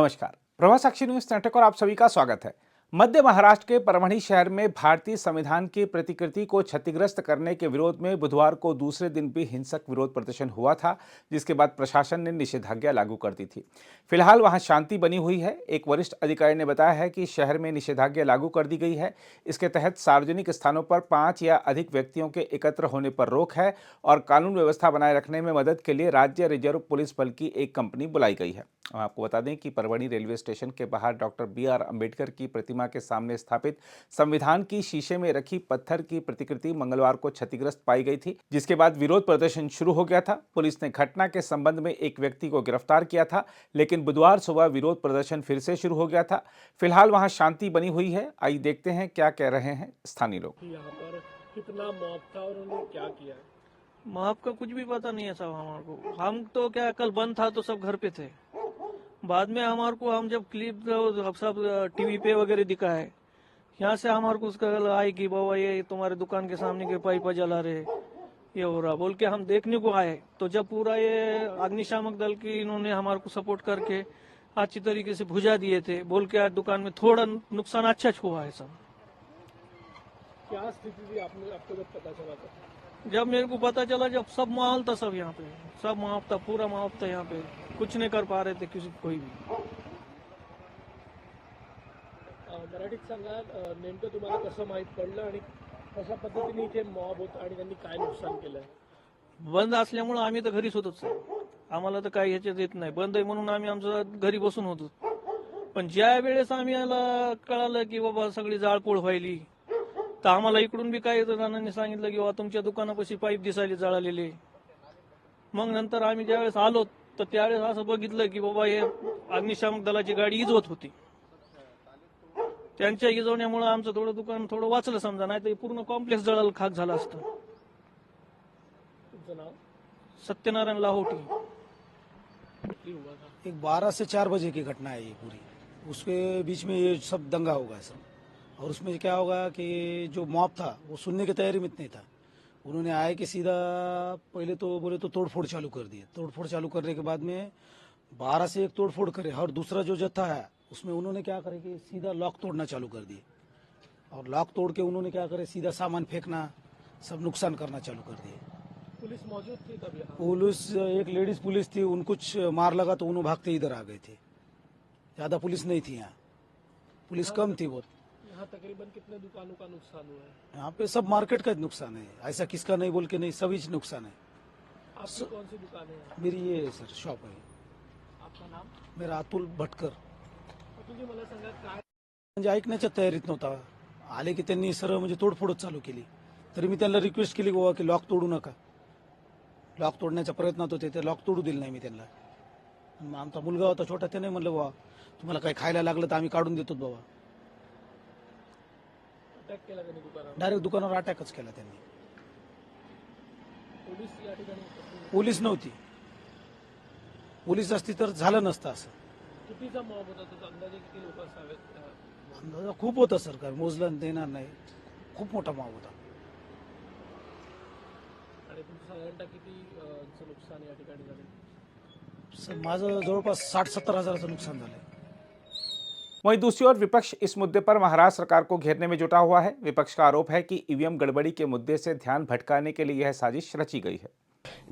नमस्कार, प्रभा साक्षी news network और आप सभी का स्वागत है। मध्य महाराष्ट्र के परभणी शहर में भारतीय संविधान की प्रतिकृति को क्षतिग्रस्त करने के विरोध में बुधवार को दूसरे दिन भी हिंसक विरोध प्रदर्शन हुआ था, जिसके बाद प्रशासन ने निषेधाज्ञा लागू कर दी थी। फिलहाल वहां शांति बनी हुई है। एक वरिष्ठ अधिकारी ने बताया है कि शहर में निषेधाज्ञा लागू कर दी गई है। इसके तहत सार्वजनिक स्थानों पर 5 या अधिक व्यक्तियों के एकत्र होने पर रोक है और कानून व्यवस्था बनाए रखने में मदद के लिए राज्य रिजर्व पुलिस बल की एक कंपनी बुलाई गई है। आपको बता दें कि परभणी रेलवे स्टेशन के बाहर डॉक्टर BR अम्बेडकर की प्रतिमा के सामने स्थापित संविधान की शीशे में रखी पत्थर की प्रतिकृति मंगलवार को क्षतिग्रस्त पाई गई थी, जिसके बाद विरोध प्रदर्शन शुरू हो गया था। पुलिस ने घटना के संबंध में एक व्यक्ति को गिरफ्तार किया था, लेकिन बुधवार सुबह विरोध प्रदर्शन फिर से शुरू हो गया था। फिलहाल वहां शांति बनी हुई है। आइए देखते हैं क्या कह रहे हैं स्थानीय लोग। यहाँ पर कितना मॉब था और उन्होंने क्या किया? मॉब का कुछ भी पता नहीं है साहब हमारे को। हम तो क्या कल बंद था तो सब घर पे थे। बाद में हमारे को हम जब क्लिप सब टीवी पे वगैरह दिखा है, यहाँ से हमारे को उसका आए कि बाबा ये तुम्हारे दुकान के सामने के पाइप जला रहे, ये हो रहा बोल के हम देखने को आए। तो जब पूरा ये अग्निशामक दल की इन्होंने हमारे को सपोर्ट करके अच्छी तरीके से बुझा दिए थे बोल के आज दुकान में थोड़ा नुकसान अच्छा हुआ है सब। क्या स्थिति थी आपको जब पता चला था? जब मेरे को पता चला, जब सब माहौल था, सब यहाँ पे सब माहौल था, पूरा माहौल था यहाँ पे, कुछ नहीं कर पा रहे थे किसी कोई भी। मराठीत सांगा, नेमकं तुम्हाला कसं माहित पडलं आणि कशा पद्धतीने इथे मॉब होता आणि त्यांनी काय नुकसान केलं? बंद असल्यामुळे आम्ही तर घरीच होतो सर, आम्हाला तर काही ह्याच्यात येत नाही। बंद आहे म्हणून आम्ही आमचं घरी बसून होतो। पण ज्या वेळेस आम्ही कळालं की बाबा सगळी जाळपोळ व्हायली, तर आम्हाला इकडून बी काही जणांनी सांगितलं की बाबा तुमच्या दुकानापाशी पाईप दिसायले जळालेले। मग नंतर आम्ही ज्यावेळेस आलो तर त्यावेळेस असं बघितलं की बाबा हे अग्निशामक दलाची गाडी इजवत होती। त्यांच्या इजवण्यामुळे आमचं थोडं दुकान थोडं वाचलं समजा, नाही तर पूर्ण कॉम्प्लेक्स जळायला खाक झाला असतं। तुमचं नाव? सत्यनारायण लाहोटी। एक 12 से 4 बजे की घटना है ये पूरी। उसके बीच में ये सब दंगा होगा सब, और उसमें क्या होगा कि जो मॉब था वो सुनने की तैयारी में नहीं था। उन्होंने आए कि सीधा पहले तो बोले तो तोड़फोड़ चालू कर दिए। तोड़फोड़ चालू करने के बाद में 12 से एक तोड़फोड़ करे, और दूसरा जो जत्था है उसमें उन्होंने क्या करे कि सीधा लॉक तोड़ना चालू कर दिए, और लॉक तोड़ के उन्होंने क्या करे सीधा सामान फेंकना, सब नुकसान करना चालू कर दिए। पुलिस मौजूद थी तब यहाँ? पुलिस, एक लेडीज पुलिस थी, उनको कुछ मार लगा तो उन्होंने भागते इधर आ गए थे। ज्यादा पुलिस नहीं थी यहाँ, पुलिस कम थी बहुत। यहाँ तकरीबन कितने दुकानों का नुकसान हुआ है? यहाँ पे सब मार्केट का नुकसान है, ऐसा किसका नहीं बोल के नहीं, सभी नुकसान है। आपकी कौन सी दुकान है यहाँ? मेरी ये सर शॉप है। आपका नाम? मेरा अतुल भटकर। अतुलजी, मला सांगा काय म्हणजे ऐकण्याच्या तयारीत नव्हता, आले की त्यांनी सरळ म्हणजे तोडफोडच चालू केली। तरी मी त्यांना रिक्वेस्ट केली बाबा की लॉक तोडू नका, लॉक तोडण्याच्या प्रयत्नात होते, ते लॉक तोडू दिलं नाही मी त्यांना। मग आमचा मुलगा होता छोटा, त्याने म्हणलं बाबा तुम्हाला काही खायला लागलं तर आम्ही काढून देतो बाबा। अटॅक केला त्यांनी दुकानावर? डायरेक्ट दुकानावर अटॅकच केला त्यांनी। पोलीस या ठिकाणी उपस्थित? पोलीस नव्हती, पोलीस असती तर झालं नसतं असं। कितीचा मॉब होता तो? अंदाजे किती लोक असावेत? अंदाजा खूप होता सरकार, मोजलं देणार नाही, खूप मोठा माव होता। आणि तुमचं साधारणतः किती नुकसान या ठिकाणी झालं? सर माझं जवळपास 60-70 हजाराचं नुकसान झालंय। वहीं दूसरी ओर विपक्ष इस मुद्दे पर महाराष्ट्र सरकार को घेरने में जुटा हुआ है। विपक्ष का आरोप है कि ईवीएम गड़बड़ी के मुद्दे से ध्यान भटकाने के लिए यह साजिश रची गई है।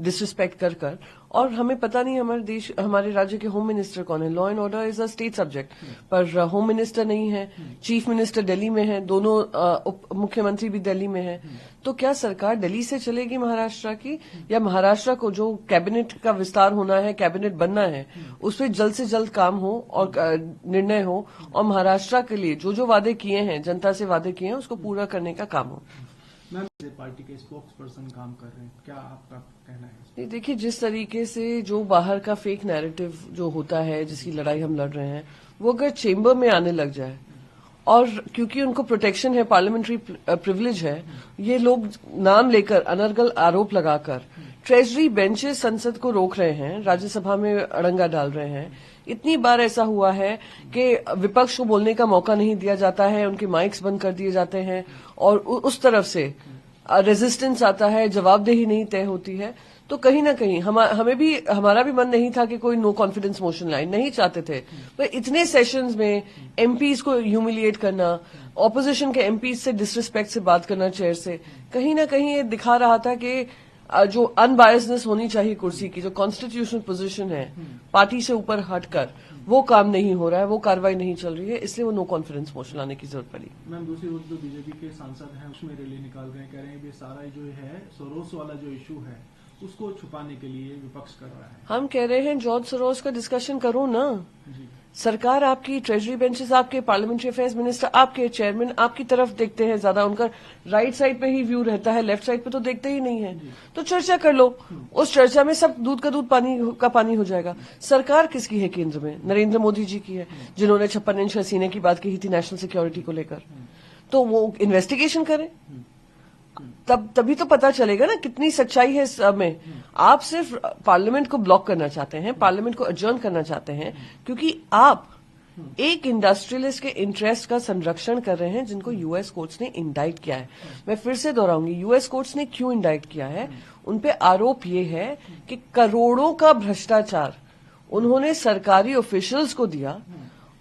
डिसरिस्पेक्ट कर और हमें पता नहीं हमारे राज्य के होम मिनिस्टर कौन है। Law and order is a state subject, पर होम मिनिस्टर नहीं है, चीफ मिनिस्टर दिल्ली में है, दोनों उप मुख्यमंत्री भी दिल्ली में है। तो क्या सरकार दिल्ली से चलेगी महाराष्ट्र की, या महाराष्ट्र को जो कैबिनेट का विस्तार होना है, कैबिनेट बनना है, उस पर जल्द से जल्द काम हो और निर्णय हो, और महाराष्ट्र के लिए जो जो वादे किए हैं, जनता से वादे किए हैं, उसको पूरा करने का काम हो। मैम, पार्टी के स्पोक्स पर्सन काम कर रहे हैं, क्या आपका कहना है? देखिए, जिस तरीके से जो बाहर का फेक नैरेटिव जो होता है, जिसकी लड़ाई हम लड़ रहे हैं, वो अगर चेंबर में आने लग जाए, और क्योंकि उनको प्रोटेक्शन है, पार्लियामेंट्री प्रिविलेज है, ये लोग नाम लेकर अनर्गल आरोप लगाकर ट्रेजरी बेंचेस संसद को रोक रहे हैं, राज्यसभा में अड़ंगा डाल रहे हैं। इतनी बार ऐसा हुआ है कि विपक्ष को बोलने का मौका नहीं दिया जाता है, उनके माइक्स बंद कर दिए जाते हैं, और उस तरफ से रेजिस्टेंस आता है, जवाबदेही नहीं तय होती है, तो कहीं ना कहीं हमारा भी मन नहीं था कि कोई नो कॉन्फिडेंस मोशन लाए, नहीं चाहते थे। पर इतने सेशंस में एमपीज को ह्यूमिलिएट करना, ऑपोजिशन के एमपीज से डिसरिस्पेक्ट से बात करना चेयर से, कहीं ना कहीं ये दिखा रहा था कि जो अनबायसनेस होनी चाहिए कुर्सी की, जो कॉन्स्टिट्यूशनल पोजीशन है पार्टी से ऊपर हटकर, वो काम नहीं हो रहा है, वो कार्रवाई नहीं चल रही है, इसलिए वो नो कॉन्फिडेंस मोशन लाने की जरूरत पड़ी। मैम दूसरी ओर जो बीजेपी के सांसद हैं उसमें रैली निकाल रहे हैं, कह रहे हैं कि सारा जो है सोरोस वाला जो इशू है उसको छुपाने के लिए विपक्ष कर रहा है। हम कह रहे हैं जॉर्ज सोरोस का डिस्कशन करो ना। जी सरकार आपकी, ट्रेजरी बेंचेस आपके, पार्लियामेंट्री अफेयर्स मिनिस्टर आपके, चेयरमैन आपकी तरफ देखते हैं ज्यादा, उनका राइट साइड पे ही व्यू रहता है, लेफ्ट साइड पे तो देखते ही नहीं है। तो चर्चा कर लो, उस चर्चा में सब दूध का दूध पानी का पानी हो जाएगा। सरकार किसकी है केंद्र में? नरेंद्र मोदी जी की है, जिन्होंने 56 इंच हसीने की बात कही थी नेशनल सिक्योरिटी को लेकर। तो वो इन्वेस्टिगेशन करें, तभी तो पता चलेगा ना कितनी सच्चाई है इस में। आप सिर्फ पार्लियामेंट को ब्लॉक करना चाहते हैं, पार्लियामेंट को अडजर्न करना चाहते हैं, क्योंकि आप एक इंडस्ट्रियलिस्ट के इंटरेस्ट का संरक्षण कर रहे हैं, जिनको यूएस कोर्ट्स ने इंडाइट किया है। मैं फिर से दोहराऊंगी, यूएस कोर्ट्स ने क्यों इंडाइट किया है? उनपे आरोप ये है कि करोड़ों का भ्रष्टाचार उन्होंने सरकारी ऑफिशियल्स को दिया,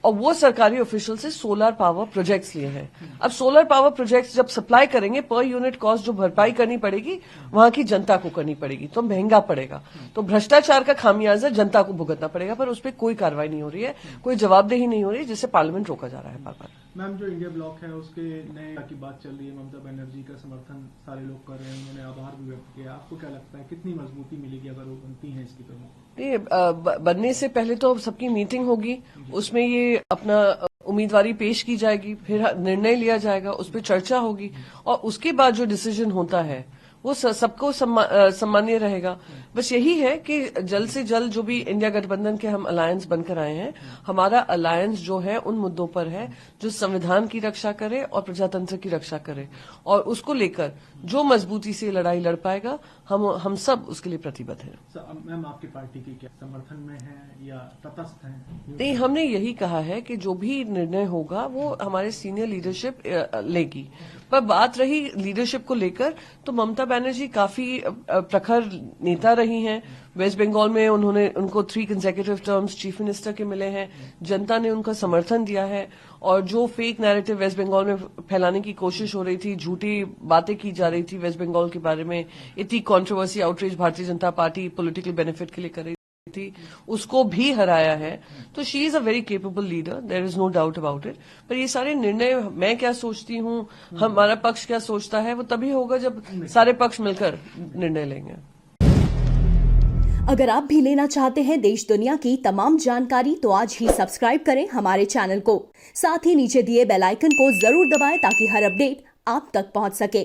और वो सरकारी ऑफिशियल से सोलर पावर प्रोजेक्ट्स लिए हैं। अब सोलर पावर प्रोजेक्ट्स जब सप्लाई करेंगे, पर यूनिट कॉस्ट जो भरपाई करनी पड़ेगी वहां की जनता को करनी पड़ेगी, तो महंगा पड़ेगा। तो भ्रष्टाचार का खामियाजा जनता को भुगतना पड़ेगा, पर उस पर कोई कार्रवाई नहीं हो रही है, कोई जवाबदेही नहीं हो रही है, जिससे पार्लियामेंट रोका जा रहा है बार बार। मैम जो इंडिया ब्लॉक है उसके नए की बात चल रही है, ममता बनर्जी का समर्थन सारे लोग कर रहे हैं, उन्होंने आभार भी व्यक्त किया। आपको क्या लगता है कितनी मजबूती मिलेगी अगर वो बनती है इसकी प्रमुख? बनने से पहले तो सबकी मीटिंग होगी, उसमें ये अपना उम्मीदवारी पेश की जाएगी, फिर निर्णय लिया जाएगा, उस पर चर्चा होगी, और उसके बाद जो डिसीजन होता है वो सबको सम्मान्य रहेगा। बस यही है कि जल्द से जल्द जो भी इंडिया गठबंधन के हम अलायंस बनकर आए हैं, हमारा अलायंस जो है उन मुद्दों पर है जो संविधान की रक्षा करे और प्रजातंत्र की रक्षा करे, और उसको लेकर जो मजबूती से लड़ाई लड़ पाएगा, हम सब उसके लिए प्रतिबद्ध हैं। मैम आपकी पार्टी की क्या समर्थन में है या तटस्थ है? नहीं, हमने यही कहा है कि जो भी निर्णय होगा वो हमारे सीनियर लीडरशिप लेगी। पर बात रही लीडरशिप को लेकर, तो ममता बनर्जी काफी प्रखर नेता रही हैं। वेस्ट बंगाल में उनको 3 कंसेक्यूटिव टर्म्स चीफ मिनिस्टर के मिले हैं, जनता ने उनका समर्थन दिया है। और जो फेक नैरेटिव वेस्ट बंगाल में फैलाने की कोशिश हो रही थी, झूठी बातें की जा रही थी वेस्ट बंगाल के बारे में, इतनी controversy outreach Bharatiya Janata party political benefit के लिए कर रही थी, उसको भी हराया है। तो she is a very capable leader, there is no doubt about it. पर ये सारे निर्णय मैं क्या सोचती हूँ, हमारा पक्ष क्या सोचता है, वो तभी होगा जब सारे पक्ष मिलकर निर्णय लेंगे। अगर आप भी लेना चाहते हैं देश दुनिया की तमाम जानकारी, तो आज ही सब्सक्राइब करें हमारे चैनल को। साथ ही नीचे दिए बेल आइकन को जरूर दबाएं ताकि हर अपडेट आप तक पहुंच सके।